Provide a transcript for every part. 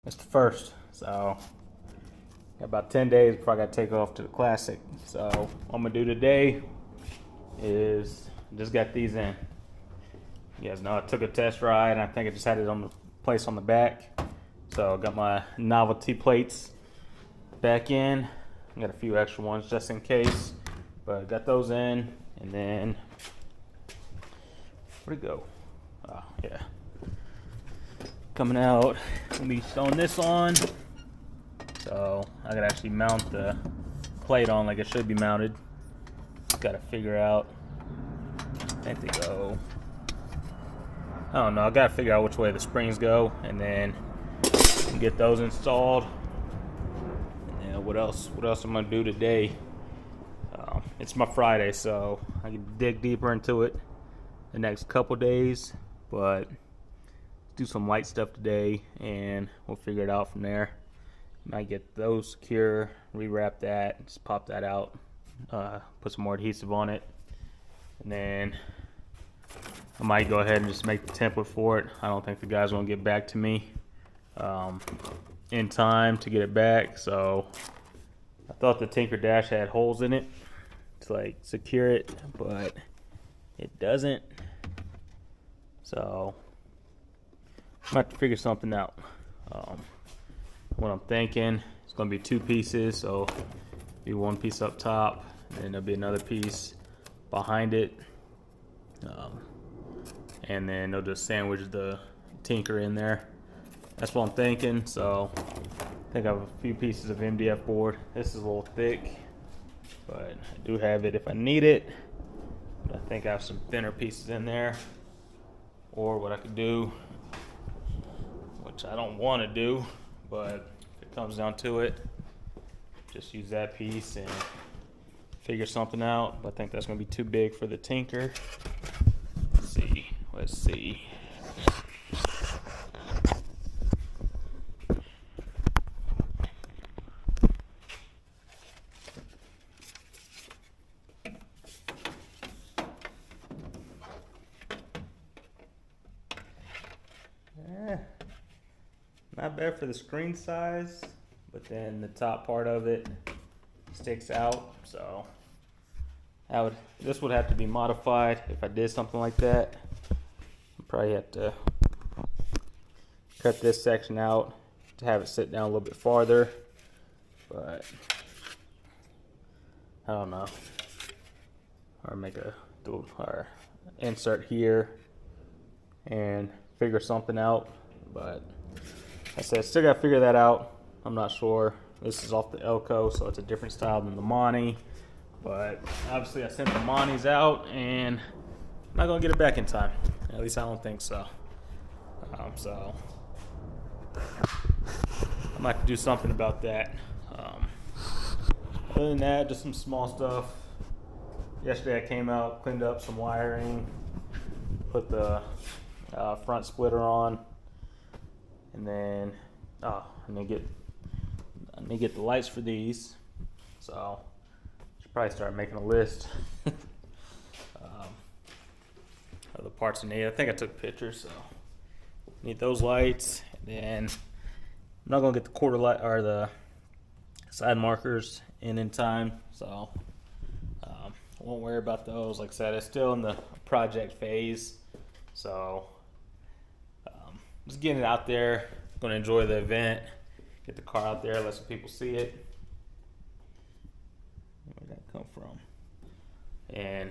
It's the first, so got about 10 days before I got to take off to the Classic. So what I'm gonna do today is just got these in. You guys know I took a test ride and I think I just had it on the place on the back. So I got my novelty plates back in. I got a few extra ones just in case, but I got those in. And then where'd it go? Oh yeah, coming out. Gonna be throwing this on, so I gotta actually mount the plate on like it should be mounted. Just gotta figure out. I think they go. I don't know. I gotta figure out which way the springs go, and then get those installed. And then what else? What else I'm gonna do today? It's my Friday, so I can dig deeper into it the next couple days. But do some light stuff today, and we'll figure it out from there. Might get those secure, rewrap that, just pop that out, put some more adhesive on it, and then I might go ahead and just make the template for it. I don't think the guys won't get back to me in time to get it back. So I thought the Tinker Dash had holes in it to like secure it, but it doesn't. So I'm gonna have to figure something out. What I'm thinking, it's gonna be two pieces, so be one piece up top, and there'll be another piece behind it, and then they'll just sandwich the Tinker in there. That's what I'm thinking. So I think I have a few pieces of MDF board. This is a little thick, but I do have it if I need it. But I think I have some thinner pieces in there, or what I could do, which I don't want to do, but if it comes down to it, just use that piece and figure something out. But I think that's going to be too big for the Tinker. Let's see. Not bad for the screen size, but then the top part of it sticks out. So this would have to be modified if I did something like that. I'd probably have to cut this section out to have it sit down a little bit farther, but I don't know. Or make a or insert here and figure something out, but I said, still gotta figure that out. I'm not sure. This is off the Elko, so it's a different style than the Monte. But obviously I sent the Montes out, and I'm not gonna get it back in time. At least I don't think so. So I might have to do something about that. Other than that, just some small stuff. Yesterday I came out, cleaned up some wiring, put the front splitter on. And then, I need to get the lights for these. So, should probably start making a list of the parts I need. I think I took pictures, so need those lights. And then I'm not gonna get the quarter light or the side markers in time, so I won't worry about those. Like I said, it's still in the project phase, so. Just getting it out there. Going to enjoy the event. Get the car out there, let some people see it. Where'd that come from? And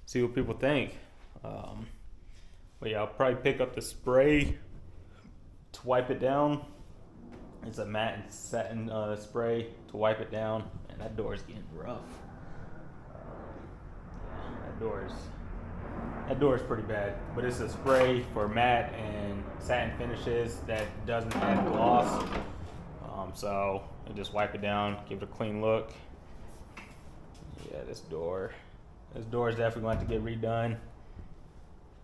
see what people think. But yeah, I'll probably pick up the spray to wipe it down. It's a matte and satin spray to wipe it down. And that door is getting rough. That door is pretty bad, but it's a spray for matte and satin finishes that doesn't have gloss. So I just wipe it down, give it a clean look. Yeah, this door is definitely going to have to get redone.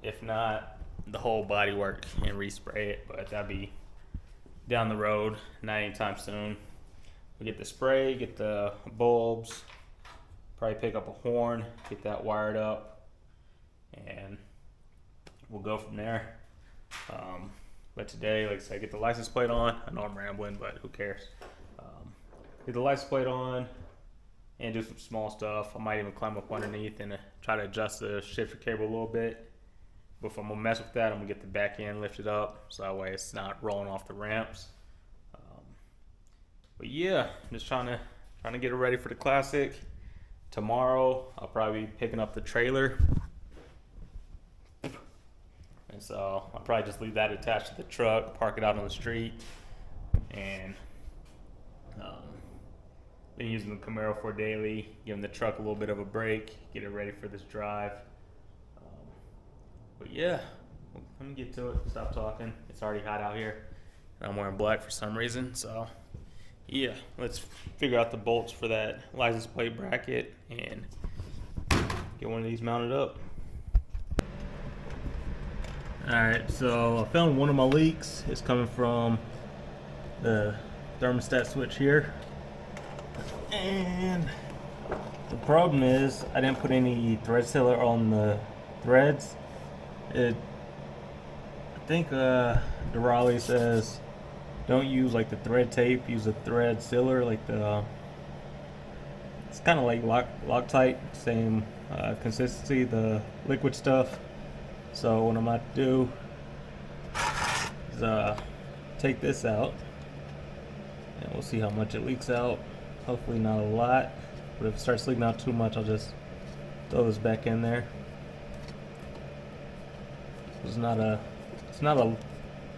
If not, the whole body work and respray it, but that'll be down the road, not anytime soon. We get the spray, get the bulbs, probably pick up a horn, get that wired up, and we'll go from there. But today, like I said, get the license plate on. I know I'm rambling, but who cares? Get the license plate on and do some small stuff. I might even climb up underneath and try to adjust the shifter cable a little bit. But if I'm gonna mess with that, I'm gonna get the back end lifted up so that way it's not rolling off the ramps. But yeah, just trying to get it ready for the classic. Tomorrow, I'll probably be picking up the trailer. And so I'll probably just leave that attached to the truck, park it out on the street, and been using the Camaro for daily, giving the truck a little bit of a break, get it ready for this drive. But yeah, let me get to it. Stop talking. It's already hot out here. And I'm wearing black for some reason, so yeah, let's figure out the bolts for that license plate bracket and get one of these mounted up. Alright, so I found one of my leaks. It's coming from the thermostat switch here. And the problem is I didn't put any thread sealer on the threads. I think the Raleigh says don't use like the thread tape, use a thread sealer, like the it's kind of like Loctite, same consistency, the liquid stuff. So what I'm about to do is take this out and we'll see how much it leaks out. Hopefully not a lot, but if it starts leaking out too much, I'll just throw this back in there. It's not a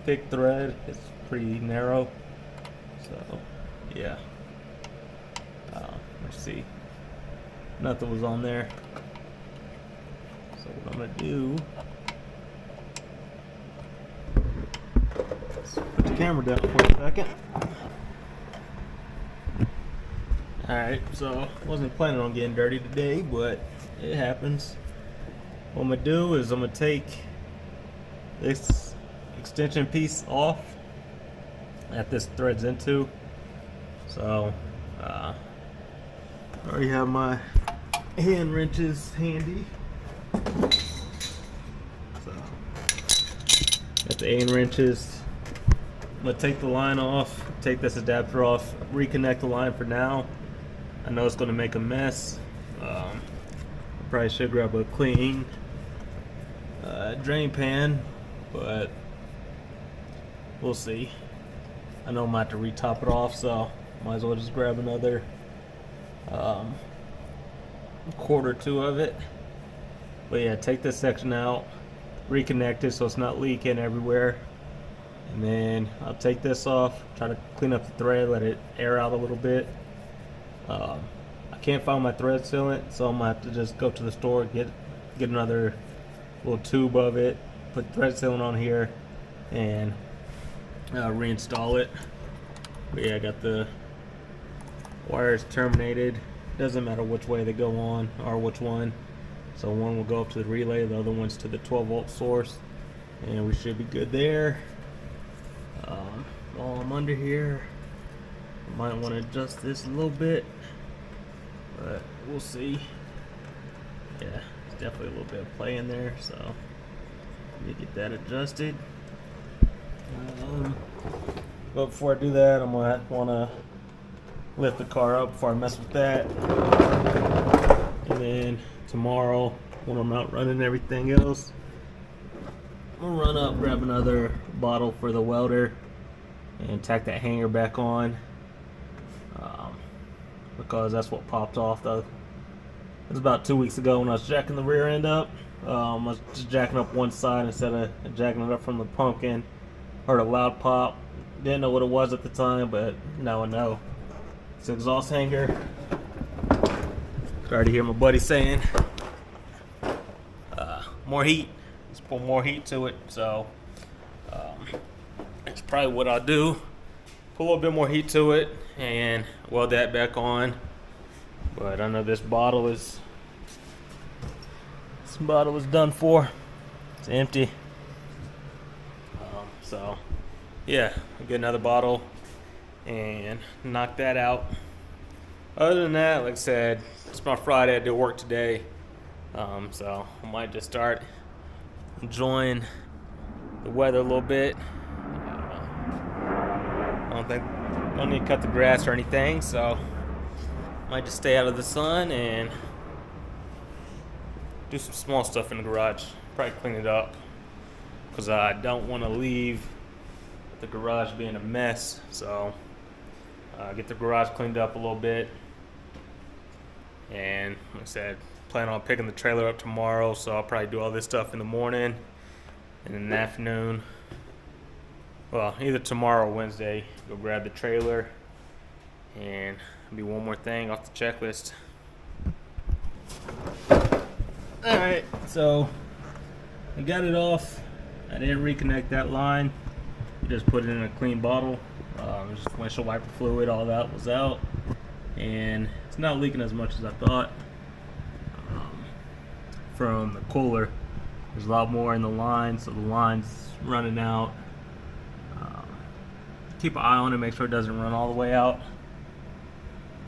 thick thread, it's pretty narrow, so yeah. Let's see, nothing was on there, so what I'm gonna do, let's put the camera down for a second. Alright, so I wasn't planning on getting dirty today, but it happens. What I'm gonna do is I'm gonna take this extension piece off that this threads into. So I already have my hand wrenches handy. So got the hand wrenches. I'm gonna take the line off, take this adapter off, reconnect the line for now. I know it's gonna make a mess. I probably should grab a clean drain pan, but we'll see. I know I might have to re-top it off, so might as well just grab another quart or two of it. But yeah, take this section out, reconnect it so it's not leaking everywhere, and then I'll take this off, try to clean up the thread, let it air out a little bit. I can't find my thread sealant, so I'm gonna have to just go to the store, get another little tube of it, put thread sealant on here, and reinstall it. But yeah, I got the wires terminated. Doesn't matter which way they go on or which one. So one will go up to the relay, the other one's to the 12-volt source, and we should be good there. While I'm under here, I might want to adjust this a little bit, but we'll see. Yeah, there's definitely a little bit of play in there, so let me get that adjusted. But before I do that, I'm gonna want to lift the car up before I mess with that. And then tomorrow, when I'm out running everything else, I'm gonna run up, grab another bottle for the welder, and tack that hanger back on. Because that's what popped off. Though it was about 2 weeks ago when I was jacking the rear end up. I was just jacking up one side instead of jacking it up from the pumpkin. Heard a loud pop. Didn't know what it was at the time, but now I know. It's an exhaust hanger. Started to hear my buddy saying, more heat. Let's pull more heat to it. So that's probably what I'll do. Put a little bit more heat to it and weld that back on. But I know this bottle is done for. It's empty. So yeah, I'll get another bottle and knock that out. Other than that, like I said, it's my Friday. I did work today, so I might just start enjoying the weather a little bit don't need to cut the grass or anything, so might just stay out of the sun and do some small stuff in the garage. Probably clean it up because I don't want to leave the garage being a mess. So get the garage cleaned up a little bit, and like I said, plan on picking the trailer up tomorrow, so I'll probably do all this stuff in the morning, and in the afternoon, well, either tomorrow or Wednesday, go grab the trailer, and be one more thing off the checklist. Alright, so I got it off. I didn't reconnect that line. Just put it in a clean bottle. Just windshield wiper fluid, all that was out, and it's not leaking as much as I thought. From the cooler, there's a lot more in the line, so the line's running out. Keep an eye on it, make sure it doesn't run all the way out,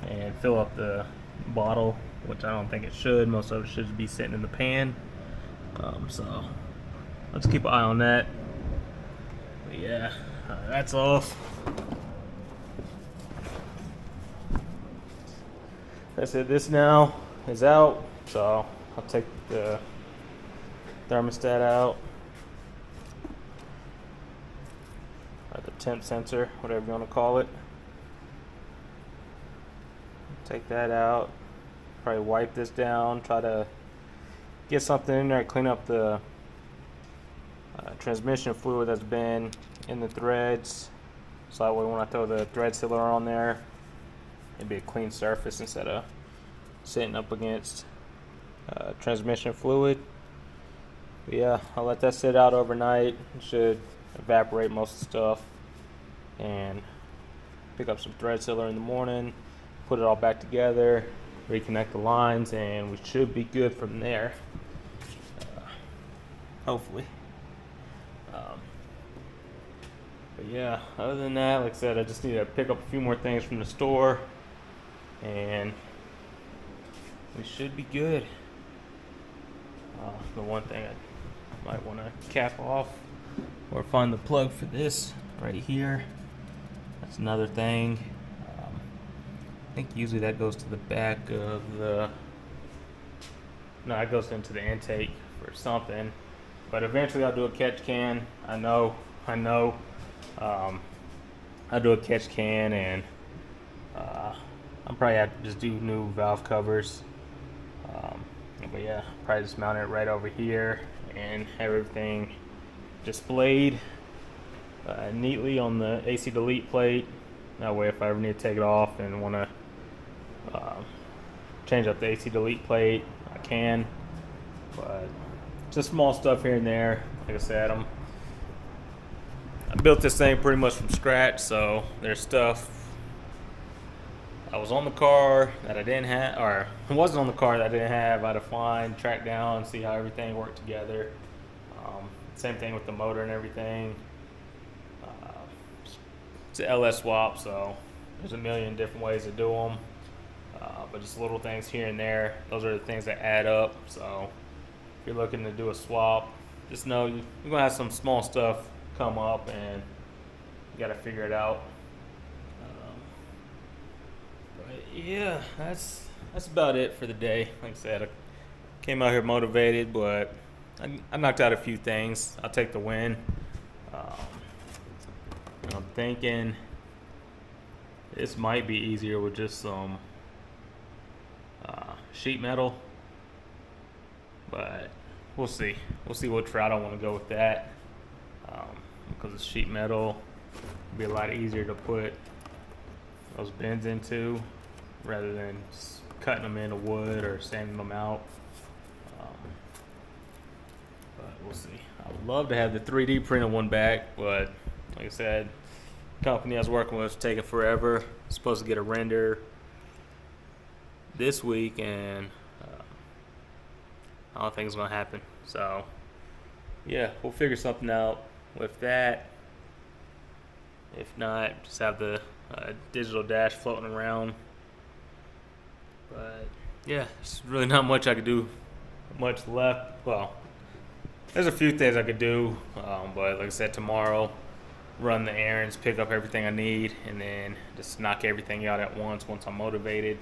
and fill up the bottle, which I don't think it should. Most of it should be sitting in the pan. So let's keep an eye on that. But yeah, that's off. That's it. This now is out, so I'll take the thermostat out, or the temp sensor, whatever you want to call it. Take that out. Probably wipe this down. Try to get something in there, clean up the transmission fluid that's been in the threads, so that way when I throw the thread sealer on there, it'd be a clean surface instead of sitting up against transmission fluid. But yeah, I'll let that sit out overnight. It should evaporate most of the stuff, and pick up some thread sealer in the morning, put it all back together, reconnect the lines, and we should be good from there, hopefully. But yeah, other than that, like I said, I just need to pick up a few more things from the store, and we should be good. The one thing I might want to cap off or find the plug for this right here. That's another thing. I think usually that goes to the back of the, no, it goes into the intake for something, but eventually I'll do a catch can. I know. I'll do a catch can, and I'll probably have to just do new valve covers. But yeah, probably just mount it right over here and have everything displayed neatly on the AC delete plate. That way if I ever need to take it off and want to change up the AC delete plate, I can. But just small stuff here and there. Like I said, I built this thing pretty much from scratch, so there's stuff I was on the car that I didn't have, or wasn't on the car that I didn't have. I had to find, track down, see how everything worked together. Same thing with the motor and everything. It's an LS swap, so there's a million different ways to do them. But just little things here and there, those are the things that add up. So if you're looking to do a swap, just know you're gonna have some small stuff come up, and you gotta figure it out. But yeah, that's about it for the day. Like I said, I came out here motivated, but I knocked out a few things. I'll take the win. I'm thinking this might be easier with just some sheet metal, but we'll see. We'll see what route I want to go with that, because the sheet metal will be a lot easier to put those bends into rather than just cutting them into wood or sanding them out. But we'll see. I would love to have the 3D printed one back, but like I said, the company I was working with is taking forever. I'm supposed to get a render this week, and I don't think it's gonna happen. So yeah, we'll figure something out with that. If not, just have the digital dash floating around. But yeah, there's really not much I could do, much left. Well, there's a few things I could do, but like I said, tomorrow run the errands, pick up everything I need, and then just knock everything out at once I'm motivated.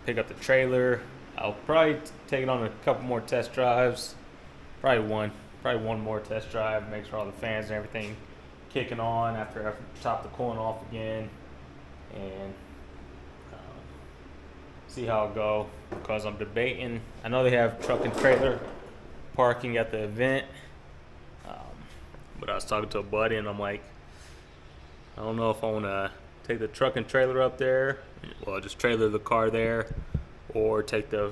Pick up the trailer. I'll probably take it on a couple more test drives. Probably one more test drive. Make sure all the fans and everything kicking on after I top the coolant off again, and see how it'll go. Because I'm debating. I know they have truck and trailer parking at the event, but I was talking to a buddy and I'm like, I don't know if I want to take the truck and trailer up there, well, just trailer the car there, or take I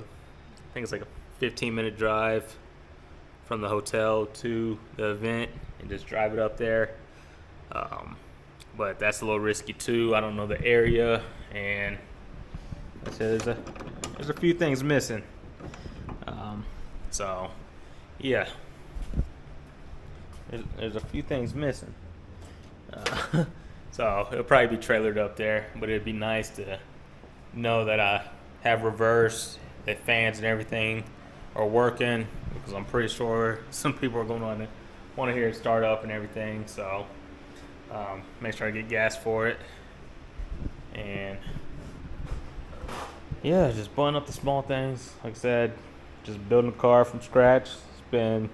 think it's like a 15-minute drive from the hotel to the event and just drive it up there. But that's a little risky too. I don't know the area, and like I said, there's a few things missing. So yeah, there's a few things missing. So it'll probably be trailered up there, but it'd be nice to know that I have reverse, that fans and everything are working, because I'm pretty sure some people are going to want to hear it start up and everything. So make sure I get gas for it, and yeah, just button up the small things. Like I said, just building a car from scratch. It's been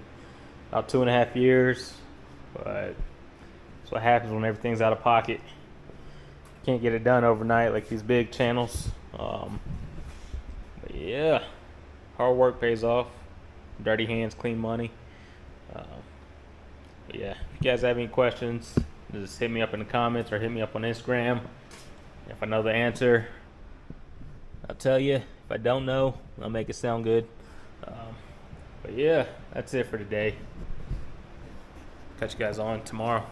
about 2.5 years, but that's what happens when everything's out of pocket. Can't get it done overnight like these big channels. But yeah, hard work pays off. Dirty hands, clean money. But yeah, if you guys have any questions, just hit me up in the comments or hit me up on Instagram. If I know the answer, I'll tell you. If I don't know, I'll make it sound good. But yeah, that's it for today. Catch you guys on tomorrow.